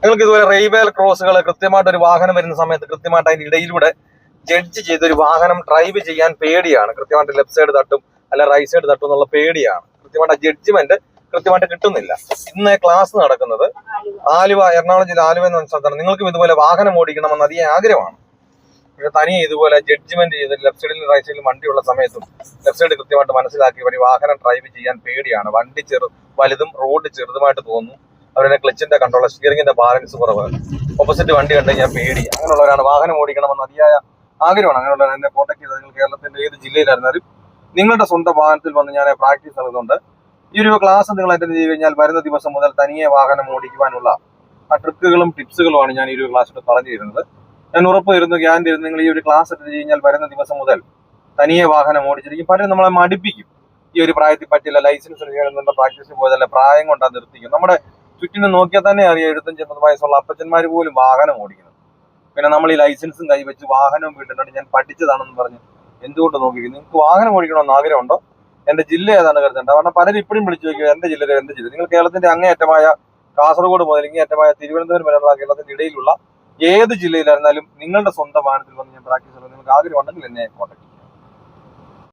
നിങ്ങൾക്ക് ഇതുപോലെ റെയിൽവേ ക്രോസുകൾ കൃത്യമായിട്ട് ഒരു വാഹനം വരുന്ന സമയത്ത് കൃത്യമായിട്ട് അതിന്റെ ഇടയിലൂടെ ജഡ്ജ് ചെയ്ത് ഒരു വാഹനം ഡ്രൈവ് ചെയ്യാൻ പേടിയാണ്. കൃത്യമായിട്ട് ലെഫ്റ്റ് സൈഡ് തട്ടും അല്ല റൈറ്റ് സൈഡ് തട്ടും എന്നുള്ള പേടിയാണ്. കൃത്യമായിട്ട് ജഡ്ജ്മെന്റ് കൃത്യമായിട്ട് കിട്ടുന്നില്ല. ഇന്ന് ക്ലാസ് നടക്കുന്നത് ആലുവ, എറണാകുളം ജില്ല ആലുവ എന്ന സ്ഥലത്താണ്. നിങ്ങൾക്കും ഇതുപോലെ വാഹനം ഓടിക്കണമെന്ന് അധികം ആഗ്രഹമാണ്. പക്ഷെ തനിയെ ഇതുപോലെ ജഡ്ജ്മെന്റ് ചെയ്ത് ലെഫ്റ്റ് സൈഡിലും റൈറ്റ് സൈഡിലും വണ്ടിയുള്ള സമയത്തും ലെഫ്റ്റ് സൈഡ് കൃത്യമായിട്ട് മനസ്സിലാക്കി ഒരു വാഹനം ഡ്രൈവ് ചെയ്യാൻ പേടിയാണ്. വണ്ടി വലുതും റോഡ് ചെറുതുമായിട്ട് തോന്നുന്നു. അവരുടെ ക്ലച്ചിന്റെ കൺട്രോൾ, സ്റ്റിയറിംഗിന്റെ ബാലൻസ് കുറവ്, ഓപ്പോസിറ്റ് വണ്ടി കണ്ടു കഴിഞ്ഞാൽ പേടി. അങ്ങനെയുള്ളവരാണ് വാഹനം ഓടിക്കണമെന്ന് അതിയായ ആഗ്രഹമാണ്. അങ്ങനെയുള്ളവർ എന്നെ കോൺടാക്ട് ചെയ്താൽ നിങ്ങൾ കേരളത്തിന്റെ ഏത് ജില്ലയിലായിരുന്നാലും നിങ്ങളുടെ സ്വന്തം വാഹനത്തിൽ വന്ന് ഞാൻ പ്രാക്ടീസ് നടത്തുന്നുണ്ട്. ഈ ഒരു ക്ലാസ് നിങ്ങൾ അറ്റൻഡ് ചെയ്ത് കഴിഞ്ഞാൽ വരുന്ന ദിവസം മുതൽ തനിയെ വാഹനം ഓടിക്കുവാനുള്ള ആ ട്രിക്കുകളും ടിപ്സുകളുമാണ് ഞാൻ ഈ ഒരു ക്ലാസ്സിൽ പറഞ്ഞു തരുന്നത്. ഞാൻ ഉറപ്പ് തരുന്നു, ഗ്യാരണ്ടി തരുന്നു, നിങ്ങൾ ഈ ഒരു ക്ലാസ് അറ്റൻഡ് ചെയ്ത് കഴിഞ്ഞാൽ വരുന്ന ദിവസം മുതൽ തനിയെ വാഹനം ഓടിച്ചിരിക്കും. പലരും നമ്മളെ മടിപ്പിക്കും. ഈ ഒരു പ്രായത്തിൽ പറ്റില്ല, ലൈസൻസ് എടുക്കാനുള്ള പ്രാക്ടീസിന് പോയതല്ല, പ്രായം കൊണ്ടാ നിർത്തിക്കും. നമ്മുടെ ചുറ്റിനും നോക്കിയാൽ തന്നെ അറിയാം 75-80 വയസ്സുള്ള അപ്പച്ചന്മാർ പോലും വാഹനം ഓടിക്കുന്നത്. പിന്നെ നമ്മൾ ഈ ലൈസൻസും കൈവച്ച് വാഹനവും വീട്ടിട്ടുണ്ട് ഞാൻ പഠിച്ചതാണെന്ന് പറഞ്ഞ് എന്തുകൊണ്ട് നോക്കിയിരിക്കും? നിങ്ങൾക്ക് വാഹനം ഓടിക്കണമെന്ന് ആഗ്രഹമുണ്ടോ? എന്റെ ജില്ല ഏതാണ് കരുതേണ്ടത്? കാരണം പലരും ഇപ്പോഴും വിളിച്ചു നോക്കിയോ എന്റെ ജില്ല. നിങ്ങൾ കേരളത്തിന്റെ അങ്ങേയറ്റമായ കാസർഗോഡ് മുതൽ ഇങ്ങേയറ്റമായ തിരുവനന്തപുരം വരെയുള്ള കേരളത്തിന്റെ ഇടയിലുള്ള ഏത് ജില്ലയിലായിരുന്നാലും നിങ്ങളുടെ സ്വന്തം വാഹനത്തിൽ വന്ന് ഞാൻ പ്രാക്ടീസ് ചെയ്യുന്നത് നിങ്ങൾക്ക് ആഗ്രഹമുണ്ടെങ്കിൽ എന്നെ കോൺടാക്ട്